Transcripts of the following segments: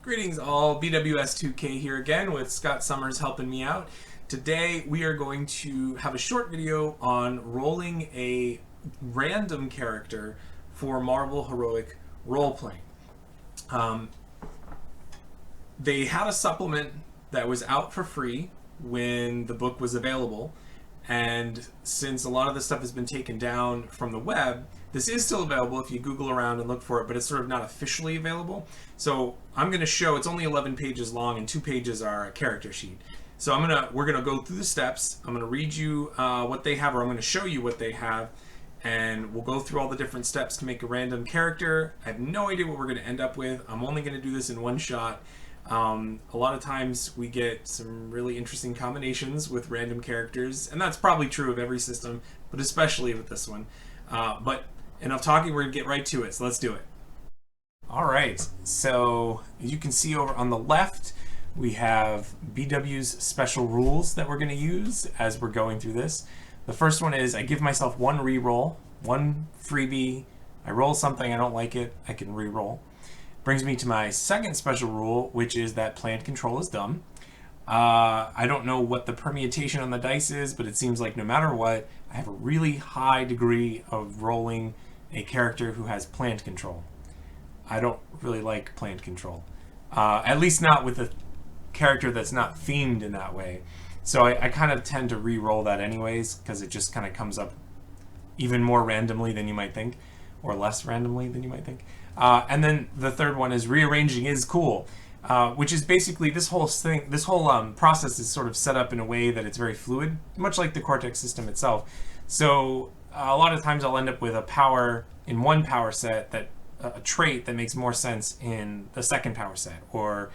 Greetings all, BWS2K here again with Scott Summers helping me out. Today we are going to have a short video on rolling a random character for Marvel Heroic Roleplaying. They had a supplement that was out for free when the book was available, and since a lot of this stuff has been taken down from the web, this is still available if you Google around and look for it, but it's sort of not officially available. So I'm going to show, it's only 11 pages long and 2 pages are a character sheet. So we're going to go through the steps. I'm going to read you what they have, or I'm going to show you what they have, and we'll go through all the different steps to make a random character. I have no idea what we're going to end up with. I'm only going to do this in one shot. A lot of times we get some really interesting combinations with random characters, and that's probably true of every system, but especially with this one. But enough talking, we're going to get right to it, so let's do it. Alright, so as you can see over on the left, we have BW's special rules that we're going to use as we're going through this. The first one is I give myself one reroll, one freebie. I roll something, I don't like it, I can reroll. Brings me to my second special rule, which is that planned control is dumb. I don't know what the permutation on the dice is, but it seems like no matter what, I have a really high degree of rolling a character who has planned control. I don't really like planned control. At least not with a character that's not themed in that way. So I kind of tend to re-roll that anyways, because it just kind of comes up even more randomly than you might think, or less randomly than you might think. And then the third one is rearranging is cool, which is basically this whole thing. This whole process is sort of set up in a way that it's very fluid, much like the Cortex system itself. So a lot of times I'll end up with a power in one power set, that a trait that makes more sense in the second power set, or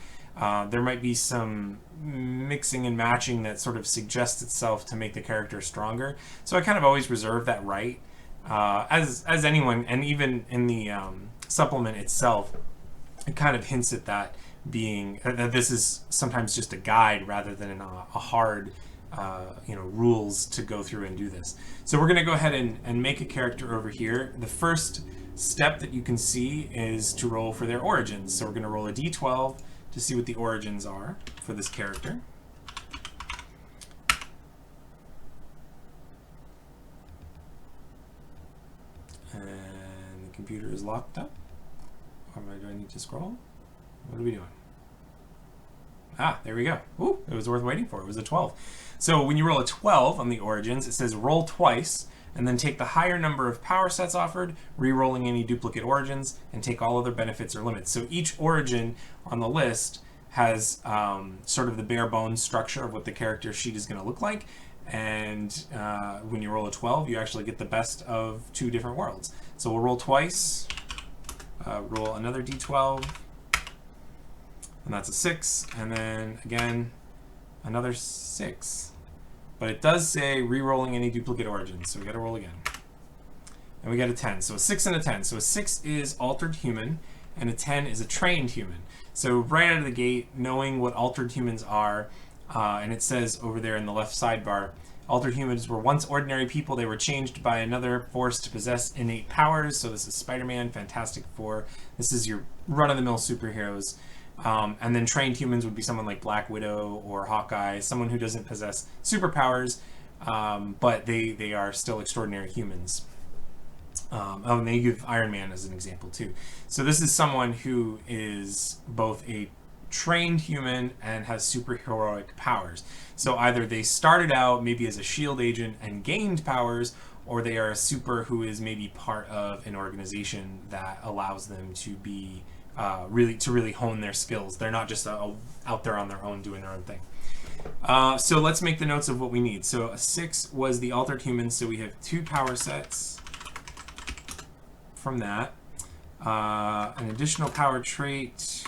there might be some mixing and matching that sort of suggests itself to make the character stronger. So I kind of always reserve that right, as anyone, and even in the supplement itself, it kind of hints at that being that this is sometimes just a guide rather than a hard rules to go through and do this. So we're going to go ahead and make a character over here. The first step that you can see is to roll for their origins. So we're going to roll a d12 to see what the origins are for this character. And the computer is locked up. Or do I need to scroll? What are we doing? Ah, there we go. Ooh, it was worth waiting for. It was a 12. So when you roll a 12 on the origins, it says roll twice, and then take the higher number of power sets offered, re-rolling any duplicate origins, and take all other benefits or limits. So each origin on the list has sort of the bare bones structure of what the character sheet is going to look like. And when you roll a 12, you actually get the best of 2 different worlds. So we'll roll twice, roll another d12, and that's a 6, and then again another 6. But it does say re-rolling any duplicate origins, so we got to roll again. And we got a 10, so a 6 and a 10. So a 6 is altered human, and a 10 is a trained human. So right out of the gate, knowing what altered humans are, and it says over there in the left sidebar, altered humans were once ordinary people. They were changed by another force to possess innate powers. So this is Spider-Man, Fantastic Four. This is your run-of-the-mill superheroes. And then trained humans would be someone like Black Widow or Hawkeye, someone who doesn't possess superpowers, but they are still extraordinary humans. And they give Iron Man as an example too. So this is someone who is both a trained human and has superheroic powers. So either they started out maybe as a shield agent and gained powers, or they are a super who is maybe part of an organization that allows them to be really hone their skills. They're not just out there on their own doing their own thing. So let's make the notes of what we need. So a 6 was the altered human, so we have 2 power sets from that. An additional power trait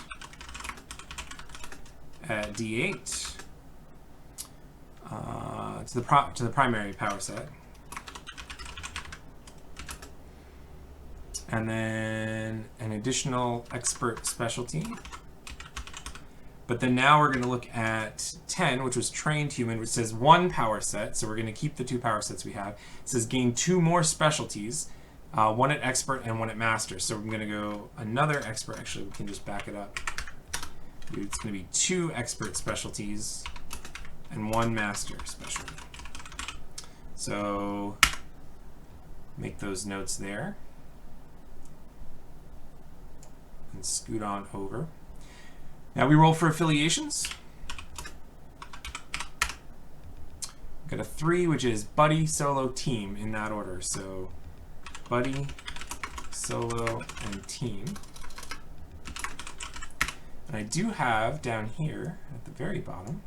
at d8 to the primary power set. And then an additional expert specialty. But then now we're going to look at 10, which was trained human, which says 1 power set. So we're going to keep the 2 power sets we have. It says gain 2 more specialties. one at expert and one at master. So I'm going to go another expert. Actually, we can just back it up. It's going to be 2 expert specialties and 1 master specialty. So make those notes there. And scoot on over. Now we roll for affiliations. Got a 3, which is buddy, solo, team in that order. So buddy, solo, and team. And I do have down here at the very bottom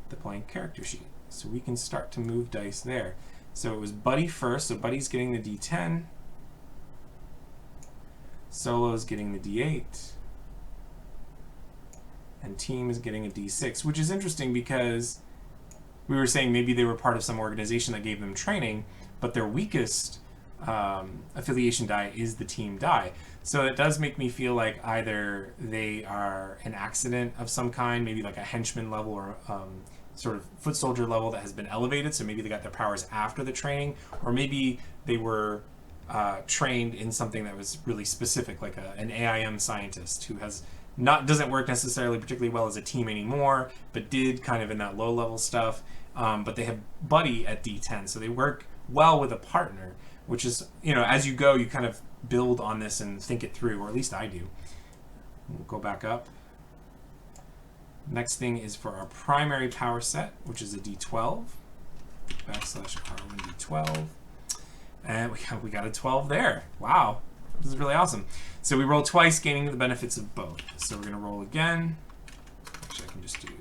the blank character sheet. So we can start to move dice there. So it was buddy first, so buddy's getting the D10. Solo's getting the D8. And team is getting a D6, which is interesting because we were saying maybe they were part of some organization that gave them training, but their weakest affiliation die is the team die. So it does make me feel like either they are an accident of some kind, maybe like a henchman level or sort of foot soldier level that has been elevated, so maybe they got their powers after the training, or maybe they were trained in something that was really specific, like an AIM scientist who doesn't work necessarily particularly well as a team anymore, but did kind of in that low level stuff. But they have buddy at D10, so they work well with a partner, which is, as you go, you kind of build on this and think it through, or at least I do. We'll go back up. Next thing is for our primary power set, which is a D12, /R1 D12. And we got a 12 there. Wow, this is really awesome. So we roll twice, gaining the benefits of both. So we're going to roll again. Actually, I can just do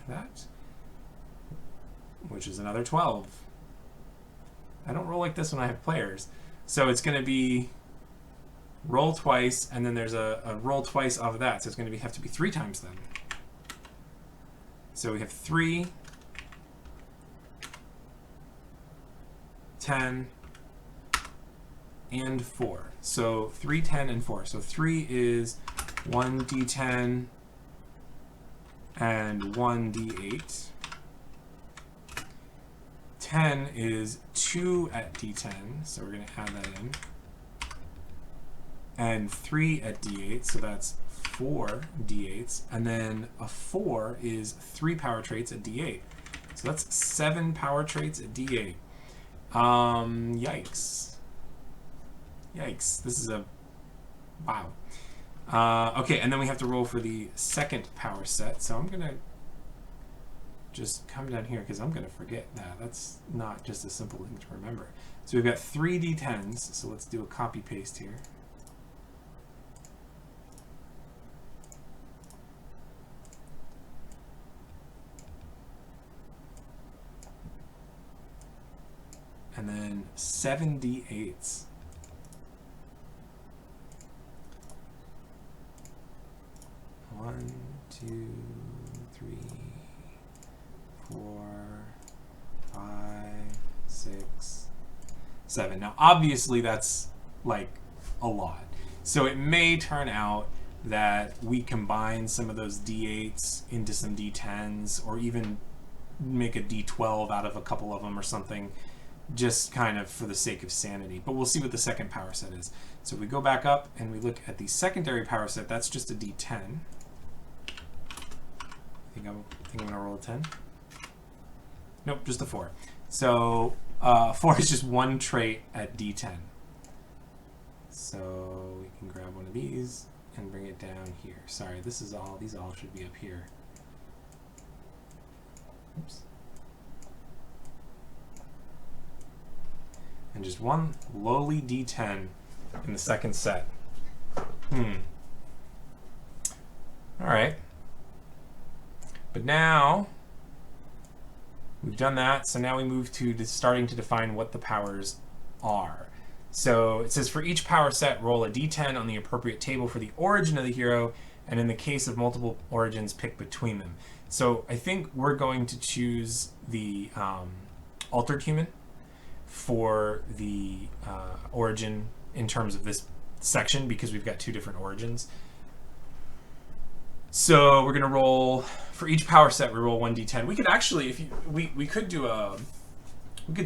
that, which is another 12. I don't roll like this when I have players. So it's going to be roll twice, and then there's a roll twice off of that. So it's going to have to be 3 times then. So we have 3, 10, and 4. So 3, 10, and 4. So 3 is 1 D10 and 1 D8. 10 is 2 at D10, so we're going to add that in. And 3 at D8, so that's 4 D8s. And then a 4 is 3 power traits at D8. So that's 7 power traits at D8. Yikes. Yikes. This is a... wow. Okay, and then we have to roll for the second power set. So I'm going to just come down here because I'm going to forget that. That's not just a simple thing to remember. So we've got 3 D10s. So let's do a copy paste here. And then 7 D8s. 1, 2, 3, 4, 5, 6, 7. Now, obviously, that's like a lot. So it may turn out that we combine some of those D8s into some D10s, or even make a D12 out of a couple of them or something, just kind of for the sake of sanity. But we'll see what the second power set is. So we go back up and we look at the secondary power set. That's just a D10. I think I'm going to roll a 10. Nope, just a 4. So 4 is just 1 trait at D10. So we can grab one of these and bring it down here. Sorry, these all should be up here. Oops. And just 1 lowly D10 in the second set. All right. But now we've done that, so now we move to starting to define what the powers are. So it says for each power set, roll a D10 on the appropriate table for the origin of the hero, and in the case of multiple origins, pick between them. So I think we're going to choose the altered human for the origin in terms of this section, because we've got 2 different origins. So we're going to roll for each power set. We roll 1 D10. We could actually, we could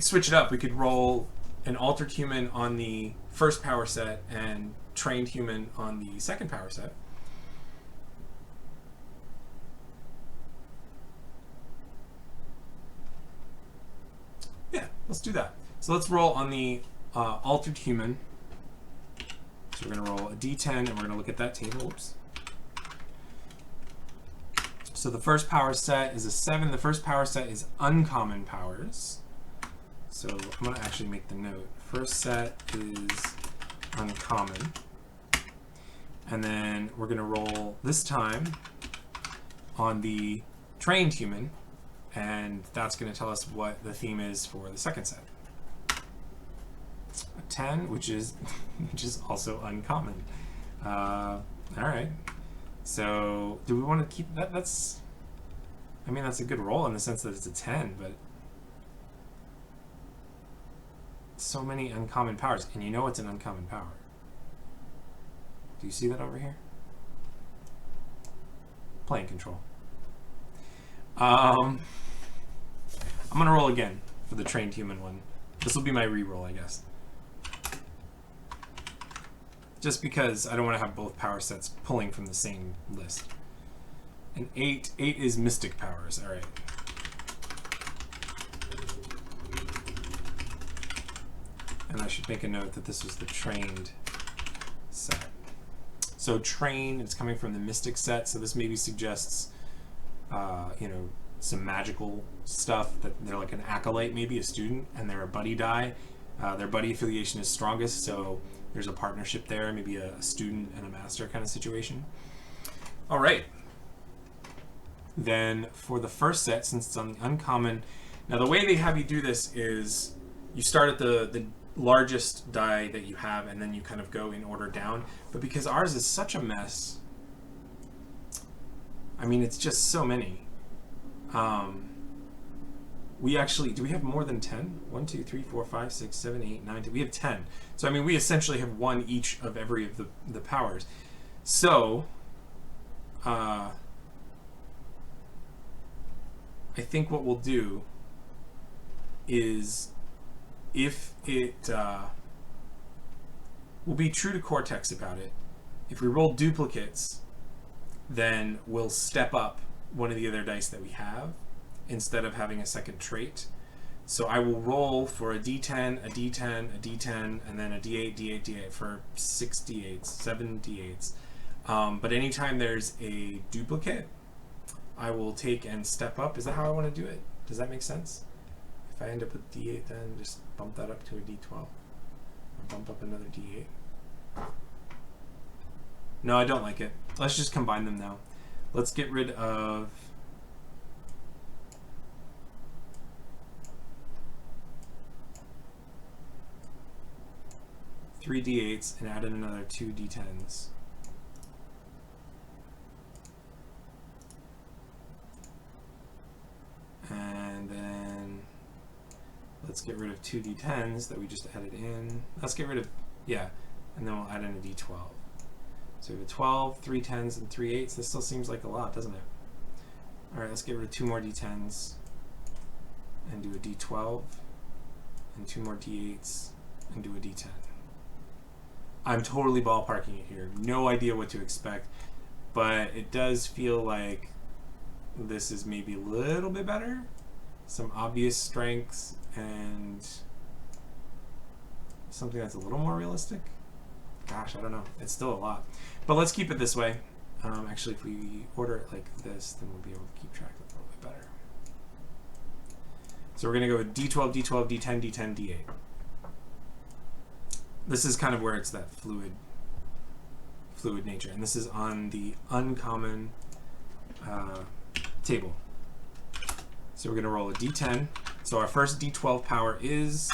switch it up. We could roll an altered human on the first power set and trained human on the second power set. let's do that. So let's roll on the altered human. So we're going to roll a d10, and we're going to look at that table. Oops. So the first power set is a 7. The first power set is uncommon powers. So I'm going to actually make the note. First set is uncommon. And then we're going to roll this time on the trained human, and that's going to tell us what the theme is for the second set. A 10, which is also uncommon. All right. So do we want to keep that? That's, I mean, that's a good roll in the sense that it's a 10, but so many uncommon powers, and you know it's an uncommon power. Do you see that over here? Plane control. I'm gonna roll again for the trained human one. This will be my re-roll, I guess. Just because I don't want to have both power sets pulling from the same list. And 8 is mystic powers. All right. And I should make a note that this was the trained set. So train, it's coming from the mystic set, so this maybe suggests, you know, some magical stuff, that they're like an acolyte, maybe a student, and they're a buddy die. Their buddy affiliation is strongest, so there's a partnership there, maybe a student and a master kind of situation. All right. Then for the first set, since it's on the uncommon, now the way they have you do this is you start at the largest die that you have, and then you kind of go in order down. But because ours is such a mess, I mean, it's just so many. We actually, do we have more than 10? 1, 2, 3, 4, 5, 6, 7, 8, 9, 10. We have 10. So, I mean, we essentially have one each of every of the powers. So, I think what we'll do is, if it, we'll be true to Cortex about it. If we roll duplicates, then we'll step up one of the other dice that we have instead of having a second trait. So I will roll for a d10, a d10, a d10, and then a d8, d8, d8 for 6 d8s, 7 d8s. But anytime there's a duplicate, I will take and step up. Is that how I want to do it? Does that make sense? If I end up with d8, then just bump that up to a d12. Or bump up another d8. No, I don't like it. Let's just combine them now. Let's get rid of... three d8s and add in another 2 d10s. And then let's get rid of 2 d10s that we just added in. Let's get rid of, yeah, and then we'll add in a d12. So we have a 12, 3 10s, and 3 8s. This still seems like a lot, doesn't it? All right, let's get rid of 2 more d10s and do a d12, and 2 more d8s and do a d10. I'm totally ballparking it here. No idea what to expect, but it does feel like this is maybe a little bit better. Some obvious strengths and something that's a little more realistic. Gosh, I don't know. It's still a lot. But let's keep it this way. Actually, if we order it like this, then we'll be able to keep track of it a little bit better. So we're going to go with D12, D12, D10, D10, D8. This is kind of where it's that fluid nature. And this is on the uncommon table. So we're going to roll a D10. So our first D12 power is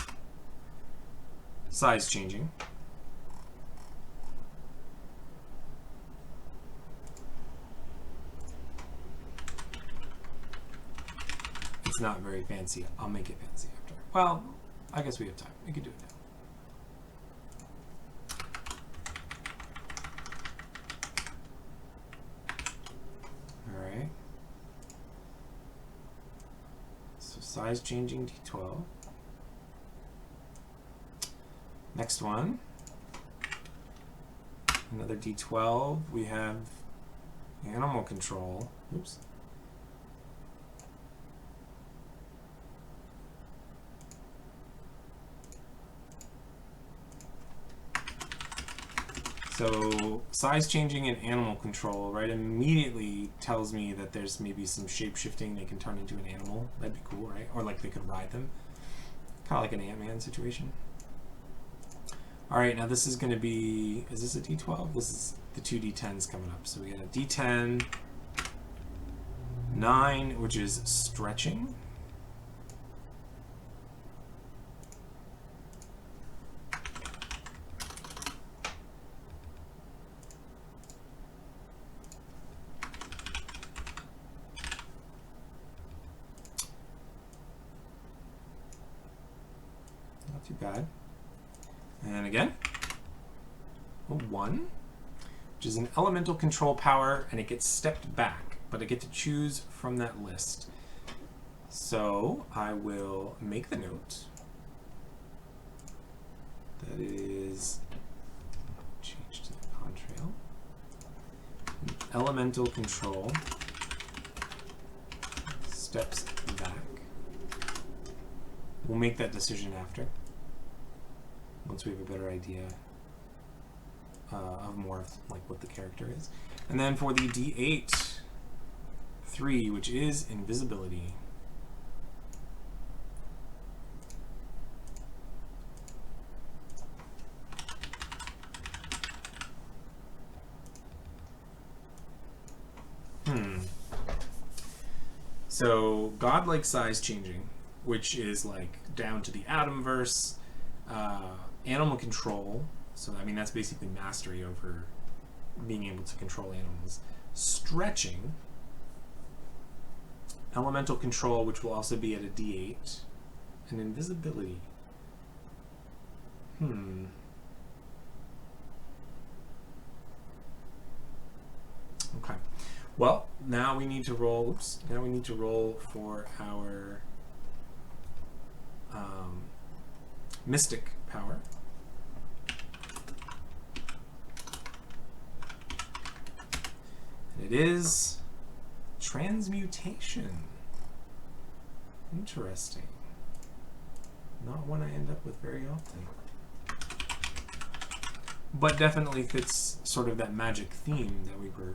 size changing. It's not very fancy. I'll make it fancy after. Well, I guess we have time. We could do it now. Alright. So size changing D12. Next one. Another D12. We have animal control. Oops. So size changing and animal control, right, immediately tells me that there's maybe some shape shifting. They can turn into an animal. That'd be cool, right? Or like they could ride them. Kind of like an Ant-Man situation. All right, now this is going to be, is this a D12? This is the two D10s coming up. So we got a D10, 9, which is stretching. Not too bad. And again, a 1, which is an elemental control power, and it gets stepped back, but I get to choose from that list. So I will make the note. That is, change to the contrail. Elemental control steps back. We'll make that decision after, once we have a better idea of more of like what the character is. And then for the D8, 3, which is invisibility. So godlike size changing, which is like down to the atomverse, animal control. So I mean that's basically mastery over being able to control animals. Stretching, elemental control, which will also be at a D8, and invisibility. Okay. Well, now we need to roll. Oops. Now we need to roll for our mystic power. And it is transmutation. Interesting. Not one I end up with very often. But definitely fits sort of that magic theme that we were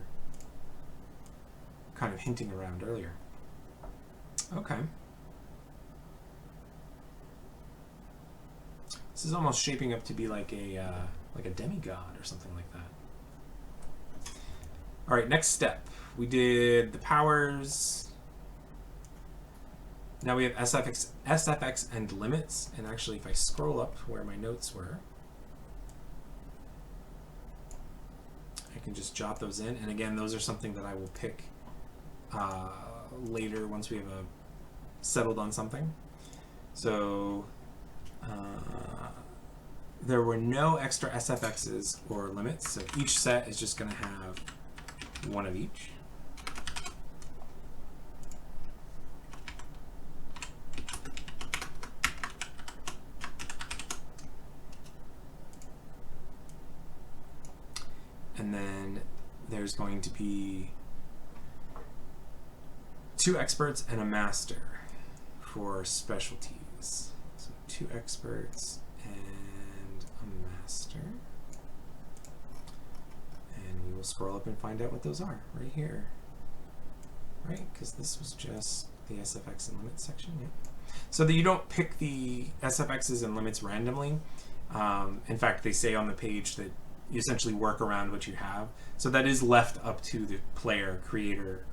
kind of hinting around earlier. Okay. This is almost shaping up to be like a demigod or something like that. All right, next step. We did the powers. Now we have SFX and limits. And actually, if I scroll up where my notes were, I can just jot those in. And again, those are something that I will pick later once we have settled on something. So there were no extra SFXs or limits, so each set is just going to have one of each. And then there's going to be 2 experts and a master for specialties. So 2 experts and a master. And we will scroll up and find out what those are right here. Right? Because this was just the SFX and limits section. Yeah. So that you don't pick the SFXs and limits randomly. In fact, they say on the page that you essentially work around what you have. So that is left up to the player, creator,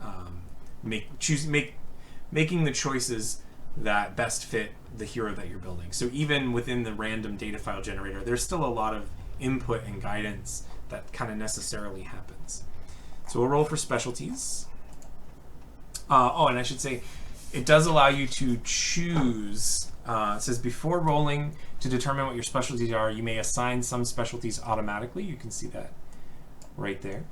making the choices that best fit the hero that you're building. So even within the random data file generator, there's still a lot of input and guidance that kind of necessarily happens. So we'll roll for specialties. Oh, and I should say, it does allow you to choose. It says before rolling to determine what your specialties are, you may assign some specialties automatically. You can see that right there.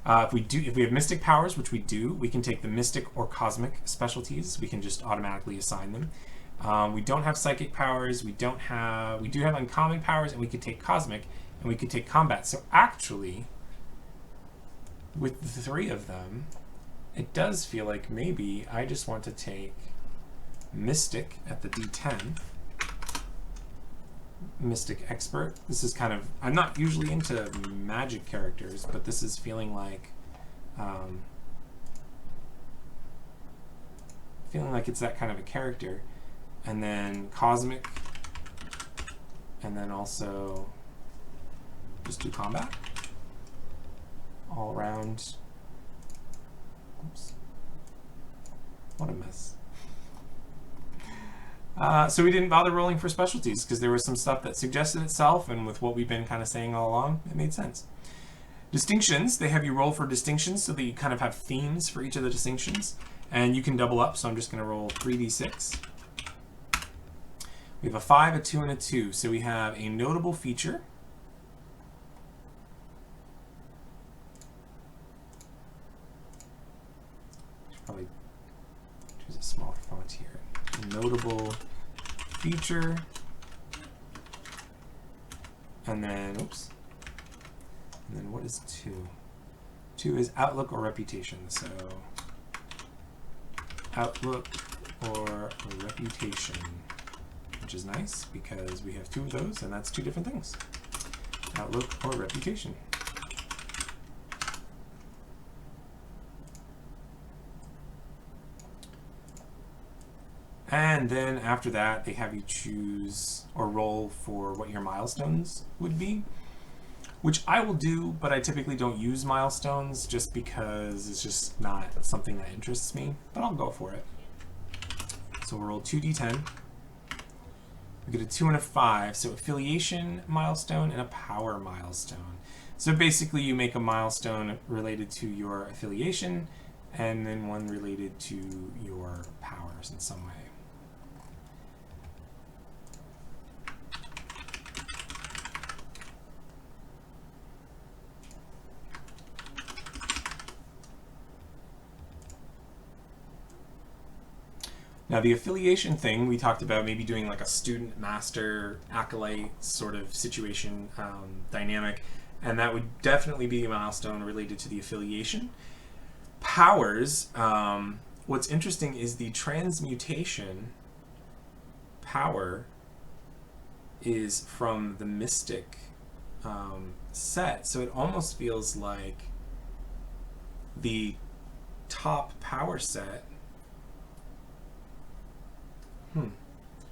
If we have mystic powers, which we do, we can take the mystic or cosmic specialties. We can just automatically assign them. We don't have psychic powers. We do have uncommon powers, and we could take cosmic, and we could take combat. So actually, with the 3 of them, it does feel like maybe I just want to take mystic at the D10 Mystic Expert. This is kind of, I'm not usually into magic characters, but this is feeling like it's that kind of a character. And then Cosmic, and then also just do combat all around. Oops, what a mess. So we didn't bother rolling for specialties because there was some stuff that suggested itself, and with what we've been kind of saying all along, it made sense. Distinctions, they have you roll for distinctions so that you kind of have themes for each of the distinctions, and you can double up, so I'm just going to roll 3d6. We have a 5, a 2, and a 2, so we have a notable feature. Should probably choose a smaller font here. Notable feature, and then oops, and then what is 2? 2 is outlook or reputation. So outlook or reputation, which is nice because we have 2 of those, and that's 2 different things. Outlook or reputation. And then after that, they have you choose or roll for what your milestones would be, which I will do, but I typically don't use milestones just because it's just not something that interests me, but I'll go for it. So we'll roll 2d10. We get a 2 and a 5, so affiliation milestone and a power milestone. So basically you make a milestone related to your affiliation and then one related to your powers in some way. Now the affiliation thing, we talked about maybe doing like a student, master, acolyte sort of situation dynamic, and that would definitely be a milestone related to the affiliation. Powers, what's interesting is the transmutation power is from the Mystic set, so it almost feels like the top power set.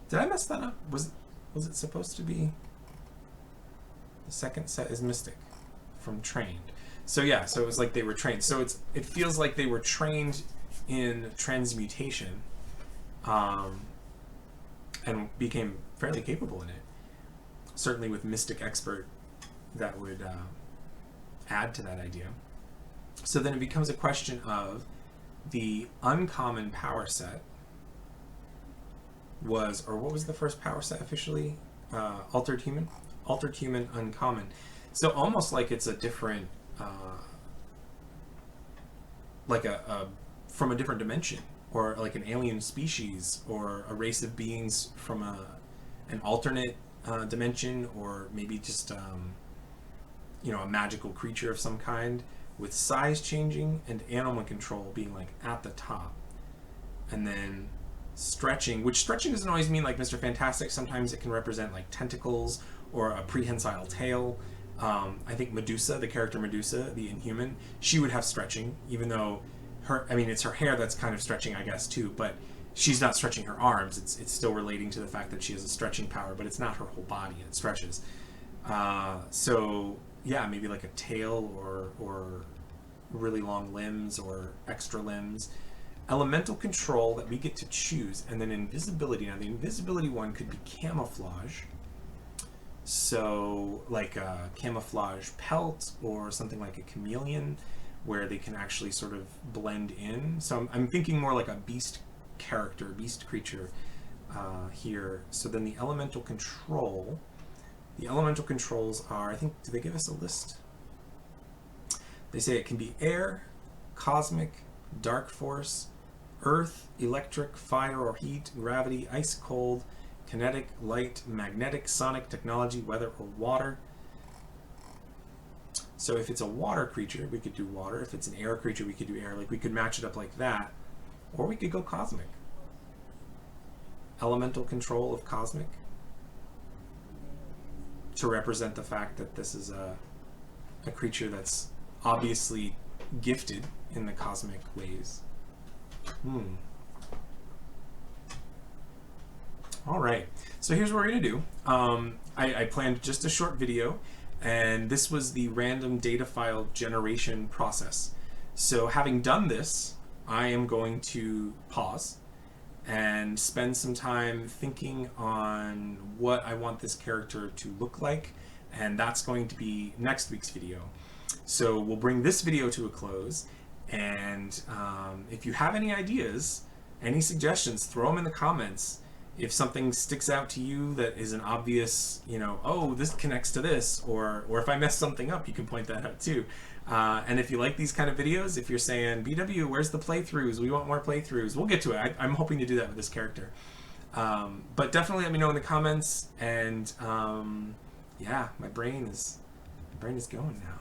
Did I mess that up? Was it supposed to be the second set is Mystic from trained? So yeah, so it was like they were trained. So it feels like they were trained in transmutation, and became fairly capable in it. Certainly with Mystic Expert, that would add to that idea. So then it becomes a question of the uncommon power set was, or what was the first power set officially? Altered Human? Altered Human Uncommon. So almost like it's a different, like from a different dimension, or like an alien species, or a race of beings from an alternate dimension, or maybe just you know, a magical creature of some kind, with size changing and animal control being like at the top, and then stretching, which stretching doesn't always mean like Mr. Fantastic. Sometimes it can represent like tentacles or a prehensile tail. I think Medusa, the character Medusa, the Inhuman, she would have stretching, even though her, I mean, it's her hair that's kind of stretching, I guess, too, but she's not stretching her arms. It's still relating to the fact that she has a stretching power, but it's not her whole body. It stretches. So yeah, maybe like a tail, or really long limbs, or extra limbs. Elemental control that we get to choose, and then invisibility. Now the invisibility one could be camouflage, so like a camouflage pelt, or something like a chameleon where they can actually sort of blend in. So I'm thinking more like a beast character, beast creature here. So then the elemental control, the elemental controls are, I think, do they give us a list? They say it can be air, cosmic, dark force, earth, electric, fire or heat, gravity, ice cold, kinetic, light, magnetic, sonic, technology, weather, or water. So if it's a water creature, we could do water. If it's an air creature, we could do air. Like, we could match it up like that. Or we could go cosmic. Elemental control of cosmic. to represent the fact that this is a creature that's obviously gifted in the cosmic ways. All right, so here's what we're gonna do. I planned just a short video, and this was the random data file generation process. So having done this, I am going to pause and spend some time thinking on what I want this character to look like, and that's going to be next week's video. So we'll bring this video to a close, and if you have any ideas, any suggestions, throw them in the comments. If something sticks out to you that is an obvious, you know, oh, this connects to this, or if I mess something up, you can point that out too. And if you like these kind of videos, if you're saying, BW, where's the playthroughs? We want more playthroughs. We'll get to it. I'm hoping to do that with this character. But definitely let me know in the comments. And yeah, my brain is going now.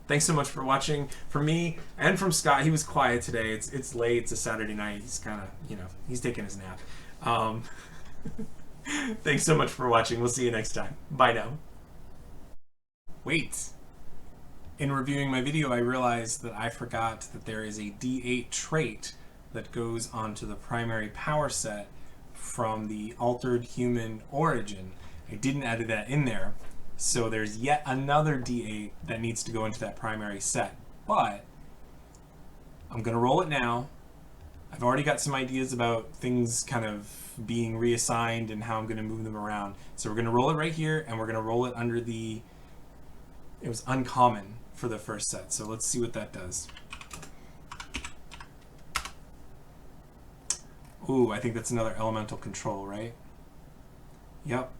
Thanks so much for watching. For me and from Scott, he was quiet today. It's late. It's a Saturday night. He's kind of, you know, he's taking his nap. Thanks so much for watching. We'll see you next time. Bye now. Wait. In reviewing my video, I realized that I forgot that there is a D8 trait that goes onto the primary power set from the Altered Human Origin. I didn't add that in there, so there's yet another D8 that needs to go into that primary set. But I'm going to roll it now. I've already got some ideas about things kind of being reassigned and how I'm going to move them around. So we're going to roll it right here, and we're going to roll it under the... It was uncommon for the first set, so let's see what that does. Ooh, I think that's another elemental control, right? Yep.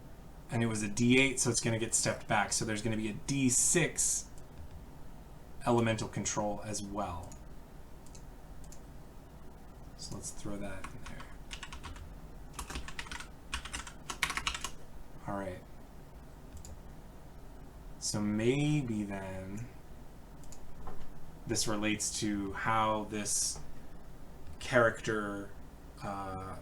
And it was a D8, so it's going to get stepped back. So there's going to be a D6 elemental control as well. So let's throw that in there. All right. So maybe then this relates to how this character,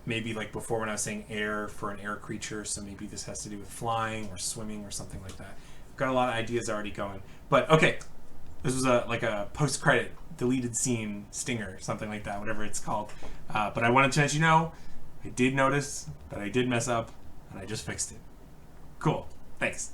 maybe like before when I was saying air for an air creature, so maybe this has to do with flying or swimming or something like that. I've got a lot of ideas already going. But okay, this was like a post-credit deleted scene stinger, something like that, whatever it's called. But I wanted to let you know, I did notice that I did mess up, and I just fixed it. Cool. Thanks.